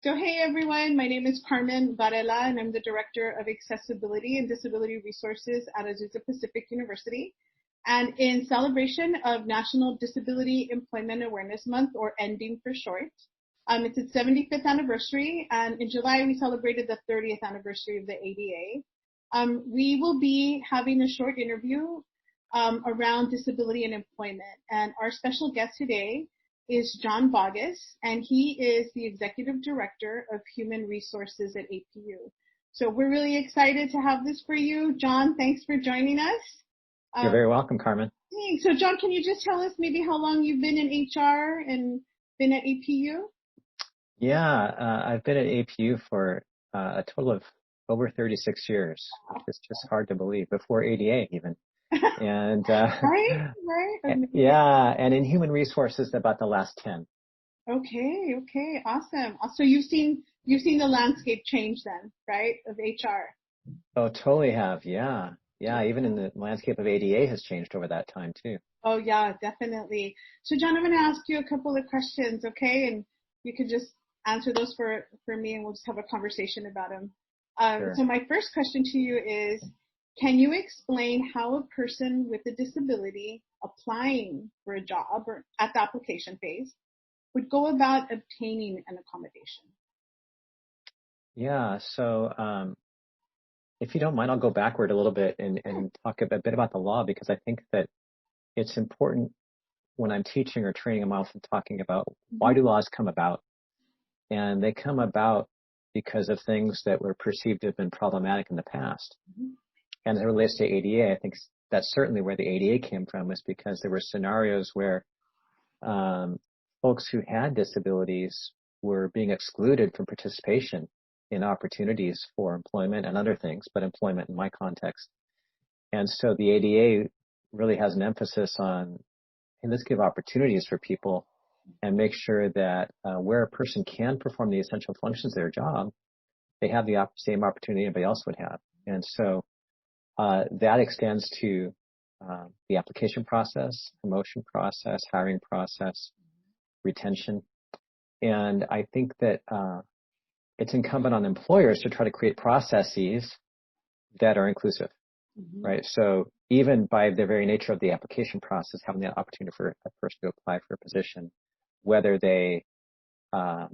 So hey everyone, my name is Carmen Varela and I'm the Director of Accessibility and Disability Resources at Azusa Pacific University. And in celebration of National Disability Employment Awareness Month, or NDEAM for short, it's its 75th anniversary, and in July we celebrated the 30th anniversary of the ADA. We will be having a short interview around disability and employment, and our special guest today is John Boggess, and he is the Executive Director of Human Resources at APU. So we're really excited to have this for you. John, thanks for joining us. You're very welcome, Carmen. So John, can you just tell us maybe how long you've been in HR and been at APU? Yeah, I've been at APU for a total of over 36 years, which is just hard to believe, before ADA even. And right. Yeah, and in human resources about the last 10. Okay, awesome. So you've seen the landscape change then, right, of HR? Oh, totally have. Yeah, even in the landscape of ADA has changed over that time too. Oh yeah, definitely. So John, I'm going to ask you a couple of questions, okay? And you can just answer those for me, and we'll just have a conversation about them. Sure. So my first question to you is, can you explain how a person with a disability applying for a job or at the application phase would go about obtaining an accommodation? Yeah, so if you don't mind, I'll go backward a little bit and talk a bit about the law, because I think that it's important when I'm teaching or training. I'm often talking about why do laws come about? And they come about because of things that were perceived to have been problematic in the past. And as it relates to ADA, I think that's certainly where the ADA came from, was because there were scenarios where folks who had disabilities were being excluded from participation in opportunities for employment and other things, but employment in my context. And so the ADA really has an emphasis on, hey, let's give opportunities for people and make sure that where a person can perform the essential functions of their job, they have the same opportunity anybody else would have. And so that extends to the application process, promotion process, hiring process, retention. And I think that it's incumbent on employers to try to create processes that are inclusive, right? So even by the very nature of the application process, having the opportunity for a person to apply for a position, whether they, for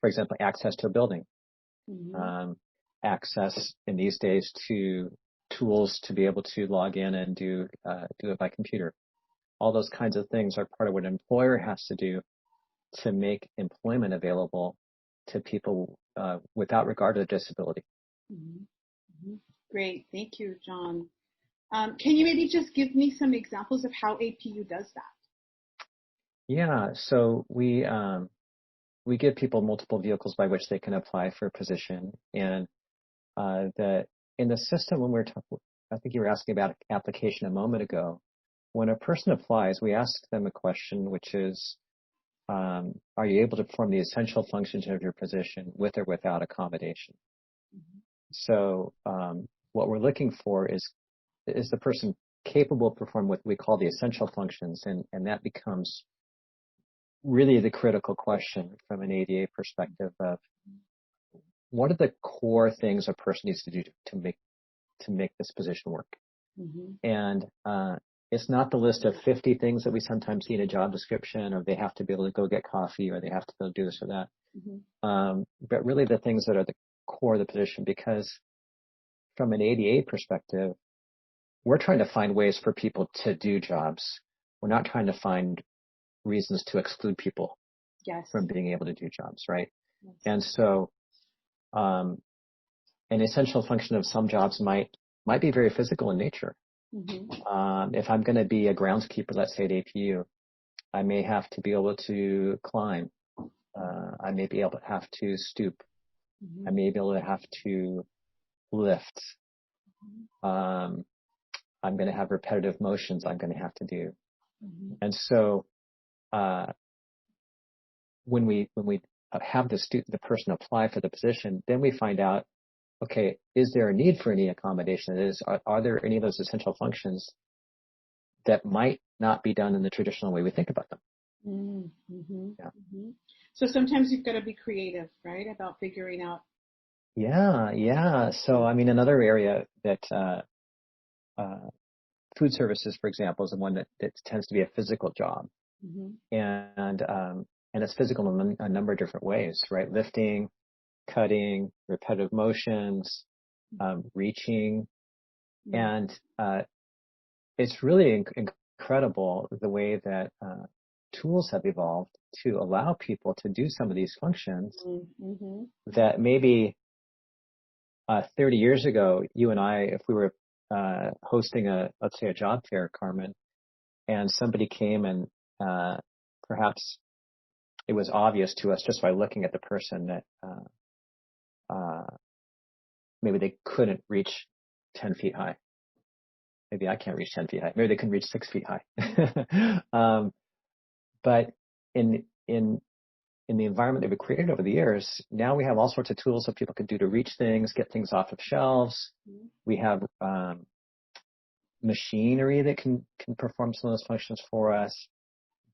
example, access to a building, access in these days to tools to be able to log in and do it by computer. All those kinds of things are part of what an employer has to do to make employment available to people without regard to disability. Great, thank you, John. Can you maybe just give me some examples of how APU does that? Yeah, so we give people multiple vehicles by which they can apply for a position, and in the system, when we're talking, I think you were asking about application a moment ago. When a person applies, we ask them a question, which is, are you able to perform the essential functions of your position with or without accommodation? So what we're looking for is the person capable of performing what we call the essential functions, and that becomes really the critical question from an ADA perspective of what are the core things a person needs to do to make this position work. And it's not the list of 50 things that we sometimes see in a job description, or they have to be able to go get coffee, or they have to be able to do this or that. But really the things that are the core of the position, because from an ADA perspective, we're trying to find ways for people to do jobs. We're not trying to find reasons to exclude people from being able to do jobs, right? And so an essential function of some jobs might be very physical in nature. If I'm going to be a groundskeeper, let's say at APU, I may have to be able to climb. I may be able to have to stoop. I may be able to have to lift. I'm going to have repetitive motions I'm going to have to do. And so when we have the person apply for the position, then we find out, okay, is there a need for any accommodation? Are there any of those essential functions that might not be done in the traditional way we think about them? So sometimes you've got to be creative, right, about figuring out. Yeah. So, I mean, another area that uh, food services, for example, is the one that tends to be a physical job, Mm-hmm. and it's physical in a number of different ways, right? Lifting, cutting, repetitive motions, reaching, Mm-hmm. and it's really incredible the way that tools have evolved to allow people to do some of these functions Mm-hmm. that maybe 30 years ago, you and I, if we were hosting let's say a job fair, Carmen, and somebody came and perhaps it was obvious to us just by looking at the person that uh, maybe they couldn't reach 10 feet high. Maybe I can't reach 10 feet high. Maybe they couldn't reach 6 feet high. But in the environment that we created over the years, now we have all sorts of tools that people can do to reach things, get things off of shelves. We have machinery that can perform some of those functions for us.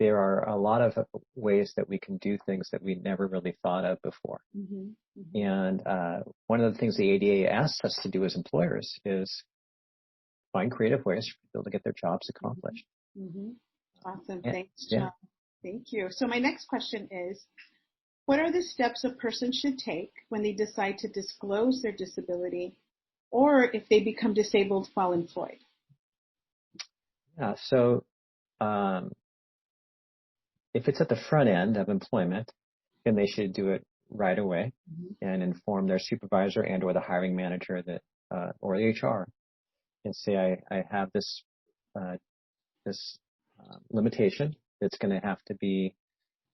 There are a lot of ways that we can do things that we never really thought of before. Mm-hmm. Mm-hmm. And one of the things the ADA asks us to do as employers is find creative ways for people to get their jobs accomplished. Mm-hmm. Awesome. Yeah, Thanks, yeah. John. Thank you. So my next question is, what are the steps a person should take when they decide to disclose their disability or if they become disabled while employed? Yeah. So if it's at the front end of employment, then they should do it right away and inform their supervisor and or the hiring manager that or the HR and say I have this limitation that's going to have to be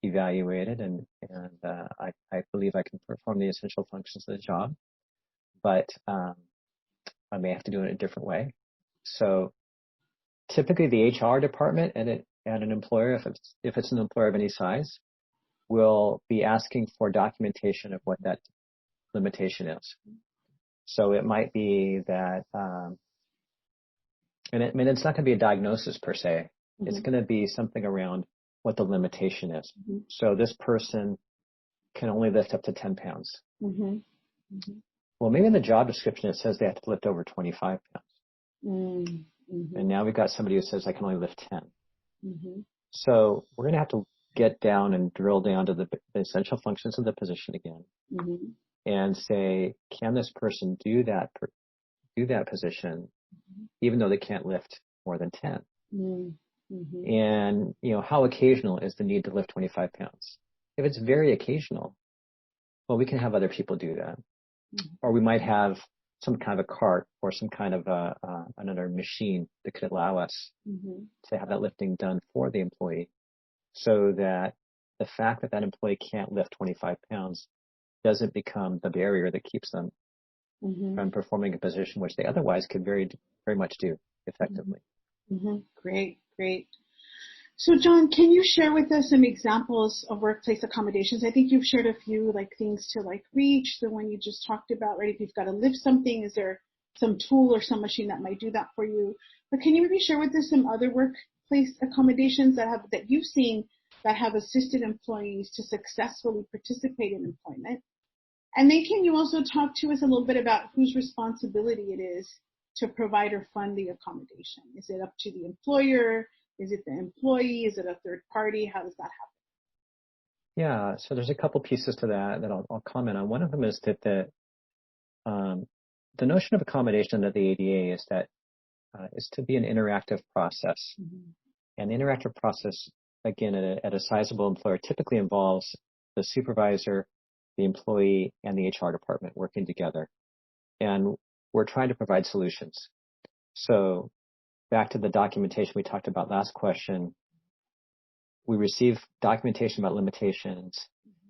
evaluated and I believe I can perform the essential functions of the job, but I may have to do it in a different way. So typically the HR department at an employer, if it's an employer of any size, will be asking for documentation of what that limitation is. So it might be that, it's not going to be a diagnosis per se. Mm-hmm. It's going to be something around what the limitation is. Mm-hmm. So this person can only lift up to 10 pounds. Mm-hmm. Mm-hmm. Well, maybe in the job description it says they have to lift over 25 pounds. Mm-hmm. And now we've got somebody who says I can only lift 10. Mm-hmm. So we're going to have to get down and drill down to the essential functions of the position again Mm-hmm. and say, can this person do that position even though they can't lift more than 10? Mm-hmm. And, how occasional is the need to lift 25 pounds? If it's very occasional, well, we can have other people do that. Mm-hmm. Or we might have some kind of a cart or some kind of another machine that could allow us to have that lifting done for the employee so that the fact that that employee can't lift 25 pounds doesn't become the barrier that keeps them from performing a position which they otherwise could very, very much do effectively. Mm-hmm. Great, great. So John, can you share with us some examples of workplace accommodations? I think you've shared a few like things to like reach, the one you just talked about, right? If you've got to lift something, is there some tool or some machine that might do that for you? But can you maybe share with us some other workplace accommodations that you've seen that have assisted employees to successfully participate in employment? And then can you also talk to us a little bit about whose responsibility it is to provide or fund the accommodation? Is it up to the employer? Is it the employee? Is it a third party? How does that happen? Yeah, so there's a couple pieces to that I'll comment on. One of them is that the notion of accommodation of the ADA is that is to be an interactive process. And the interactive process, again, at a sizable employer, typically involves the supervisor, the employee, and the HR department working together. And we're trying to provide solutions. So back to the documentation we talked about last question, we receive documentation about limitations,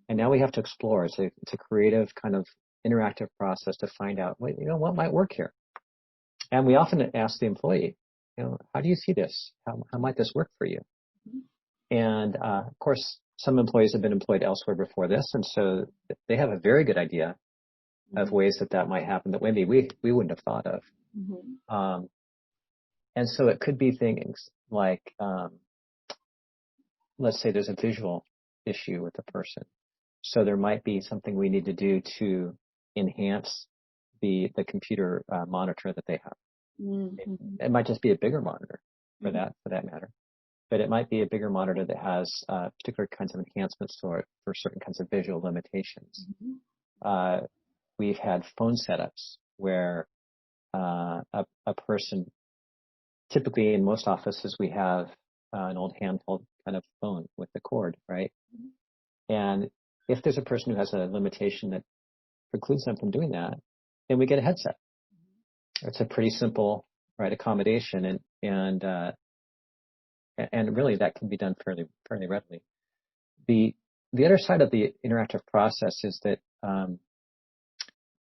and now we have to explore. It's a creative kind of interactive process to find out what might work here. And we often ask the employee, how do you see this? How might this work for you? And of course, some employees have been employed elsewhere before this, and so they have a very good idea of ways that might happen that maybe we wouldn't have thought of. And so it could be things like, let's say there's a visual issue with the person. So there might be something we need to do to enhance the computer monitor that they have. Mm-hmm. It might just be a bigger monitor for that matter, but it might be a bigger monitor that has particular kinds of enhancements for certain kinds of visual limitations. We've had phone setups where a person, typically in most offices, we have an old handheld kind of phone with the cord, right? And if there's a person who has a limitation that precludes them from doing that, then we get a headset. It's a pretty simple, right, accommodation, and really that can be done fairly readily. The other side of the interactive process is that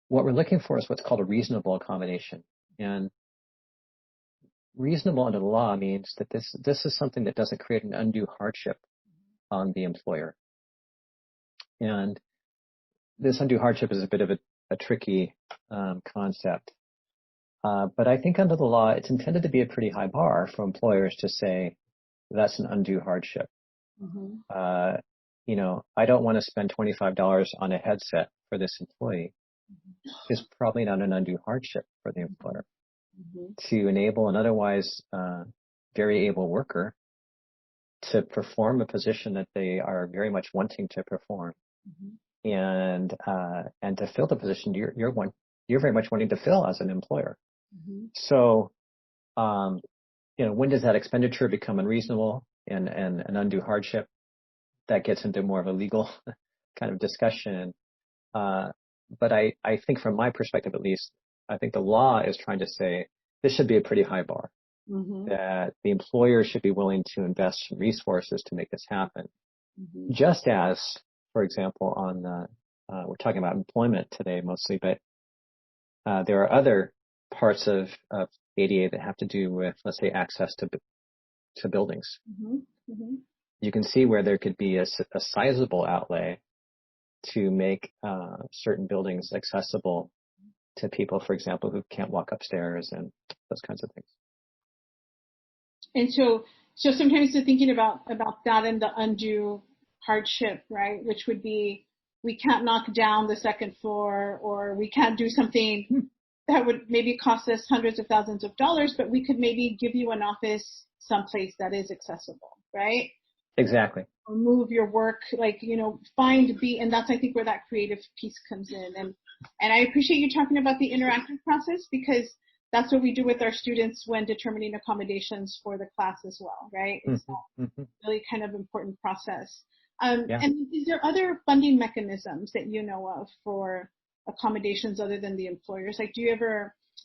what we're looking for is what's called a reasonable accommodation. And reasonable under the law means that this is something that doesn't create an undue hardship on the employer. And this undue hardship is a bit of a tricky concept. But I think under the law, it's intended to be a pretty high bar for employers to say that's an undue hardship. I don't want to spend $25 on a headset for this employee. Is probably not an undue hardship for the employer to enable an otherwise very able worker to perform a position that they are very much wanting to perform, and to fill the position you're very much wanting to fill as an employer. So, when does that expenditure become unreasonable and an undue hardship? That gets into more of a legal kind of discussion. But I think from my perspective, at least, I think the law is trying to say this should be a pretty high bar, that the employer should be willing to invest some resources to make this happen. Just as, for example, we're talking about employment today mostly, but there are other parts of ADA that have to do with, let's say, access to buildings. You can see where there could be a sizable outlay to make certain buildings accessible to people, for example, who can't walk upstairs and those kinds of things. And so sometimes they're thinking about that and the undue hardship, right? Which would be, we can't knock down the second floor, or we can't do something that would maybe cost us hundreds of thousands of dollars, but we could maybe give you an office someplace that is accessible, right? Exactly. Or move your work, and that's, I think, where that creative piece comes in. And I appreciate you talking about the interactive process, because that's what we do with our students when determining accommodations for the class as well, right? It's really kind of important process. And is there other funding mechanisms that you know of for accommodations other than the employers? Like,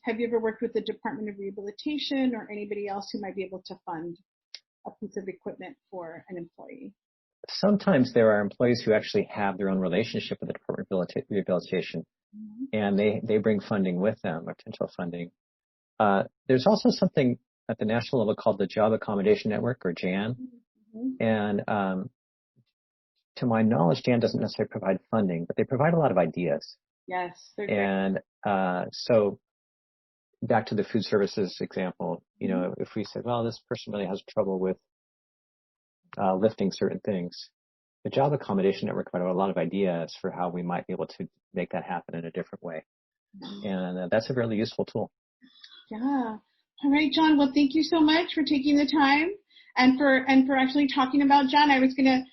have you ever worked with the Department of Rehabilitation or anybody else who might be able to fund a piece of equipment for an employee? Sometimes there are employees who actually have their own relationship with the Department of Rehabilitation, and they bring funding with them, or potential funding. There's also something at the national level called the Job Accommodation Network, or JAN. And to my knowledge, JAN doesn't necessarily provide funding, but they provide a lot of ideas. Yes, they're great. And so back to the food services example, if we said, well, this person really has trouble with lifting certain things, the Job Accommodation Network provided a lot of ideas for how we might be able to make that happen in a different way. And that's a really useful tool. Yeah. All right, John. Well, thank you so much for taking the time and for actually talking about John. I was gonna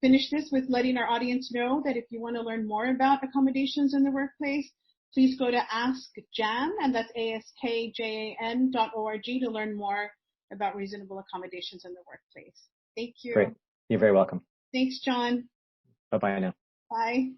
finish this with letting our audience know that if you want to learn more about accommodations in the workplace, please go to AskJAN, and that's AskJAN.org, to learn more about reasonable accommodations in the workplace. Thank you. Great. You're very welcome. Thanks, John. Bye-bye now. Bye.